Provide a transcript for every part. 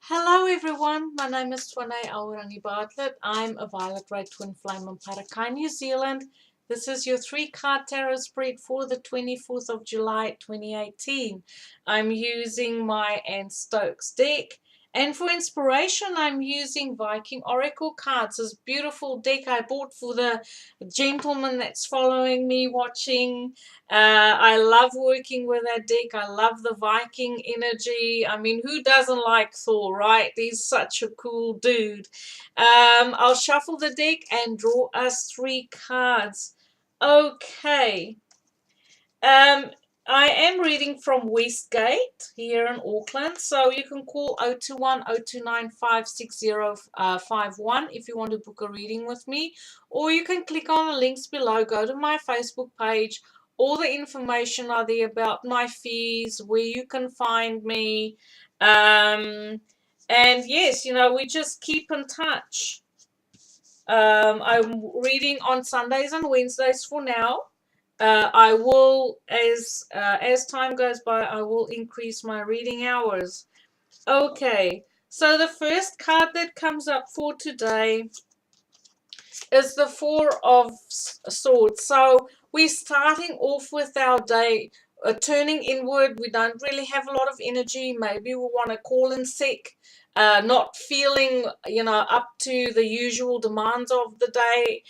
Hello everyone, my name is Twane Aorangi Bartlett. I'm a Violet Ray Twin Flame in Parakai, New Zealand. This is your 3-card tarot spread for the 24th of July 2018. I'm using my Anne Stokes deck. And for inspiration, I'm using Viking Oracle cards. This beautiful deck I bought for the gentleman that's following me, watching. I love working with that deck. I love the Viking energy. I mean, who doesn't like Thor, right? He's such a cool dude. I'll shuffle the deck and draw us 3 cards. Okay. I am reading from Westgate here in Auckland, so you can call 021 029 56051 if you want to book a reading with me, or you can click on the links below, go to my Facebook page. All the information are there about my fees, where you can find me. And yes, we just keep in touch. I'm reading on Sundays and Wednesdays for now. I will, as time goes by, I will increase my reading hours. Okay, so the first card that comes up for today is the Four of Swords. So we're starting off with our day, turning inward. We don't really have a lot of energy. Maybe we want to call in sick, not feeling, up to the usual demands of the day,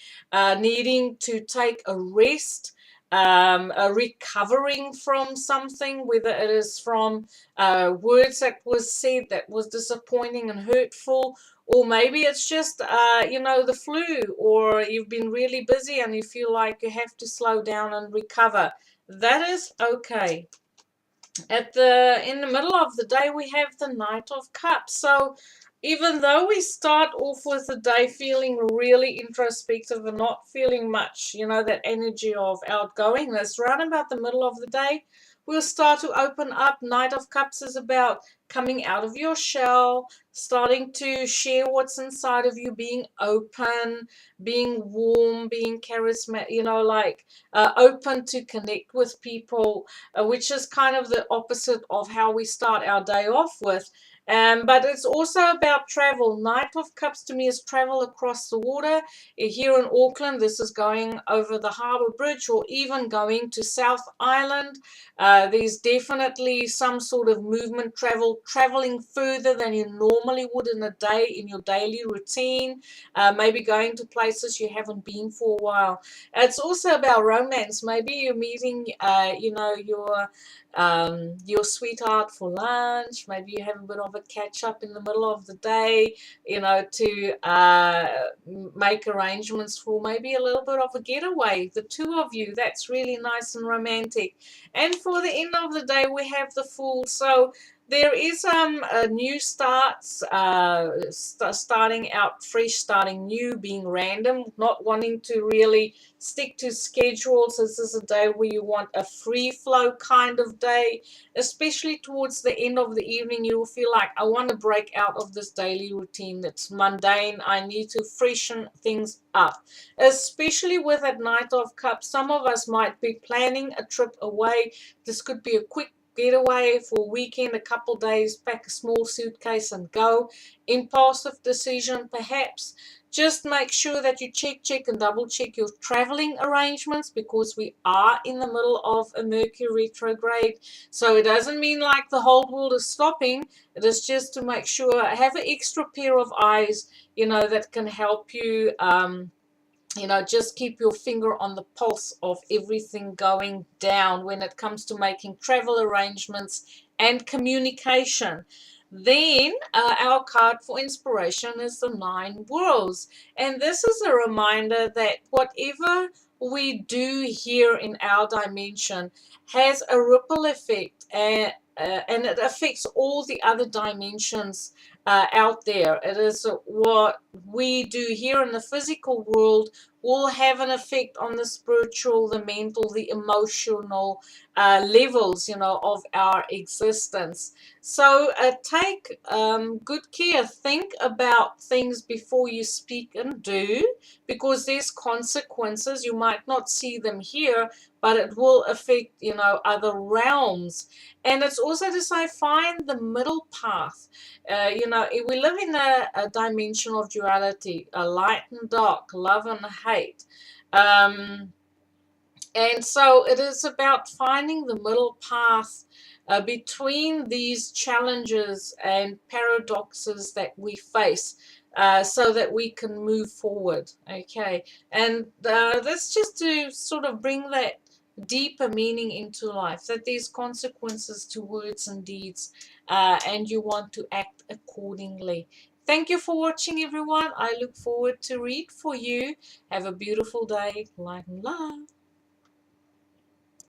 needing to take a rest. Recovering from something, whether it is from words that was said that was disappointing and hurtful, or maybe it's just, the flu, or you've been really busy and you feel like you have to slow down and recover. That is okay. In the middle of the day, we have the Knight of Cups. So even though we start off with the day feeling really introspective and not feeling much, that energy of outgoingness, right about the middle of the day, we'll start to open up. Knight of Cups is about coming out of your shell, starting to share what's inside of you, being open, being warm, being charismatic, open to connect with people, which is kind of the opposite of how we start our day off with. But it's also about travel. Knight of Cups to me is travel across the water. Here in Auckland, this is going over the harbour bridge, or even going to South Island. There's definitely some sort of movement, traveling further than you normally would in a day in your daily routine. Maybe going to places you haven't been for a while. It's also about romance. Maybe you're meeting, your sweetheart for lunch. Maybe you have a bit of a catch up in the middle of the day, to make arrangements for maybe a little bit of a getaway. The two of you, that's really nice and romantic. And for the end of the day, we have the Fool. So there is a new starts, starting out fresh, starting new, being random, not wanting to really stick to schedules. This is a day where you want a free flow kind of day, especially towards the end of the evening. You will feel like, I want to break out of this daily routine that's mundane. I need to freshen things up, especially with that Knight of Cups. Some of us might be planning a trip away. This could be a quick getaway for a weekend, a couple days, pack a small suitcase and go. Impulsive decision perhaps. Just make sure that you check and double check your traveling arrangements, because we are in the middle of a Mercury retrograde. So it doesn't mean like the whole world is stopping. It is just to make sure, have an extra pair of eyes, that can help you, just keep your finger on the pulse of everything going down when it comes to making travel arrangements and communication. Then our card for inspiration is the Nine Worlds. And this is a reminder that whatever we do here in our dimension has a ripple effect, and it affects all the other dimensions out there. It is what we do here in the physical world will have an effect on the spiritual, the mental, the emotional levels, of our existence. So take good care. Think about things before you speak and do, because there's consequences. You might not see them here, but it will affect, other realms. And it's also to say, find the middle path. We live in a dimension of duality, a light and dark, love and hate. Um, and so it is about finding the middle path between these challenges and paradoxes that we face, so that we can move forward. Okay. And that's just to sort of bring that deeper meaning into life, that there's consequences to words and deeds, and you want to act accordingly. Thank you for watching, everyone. I look forward to read for you. Have a beautiful day. Light and love.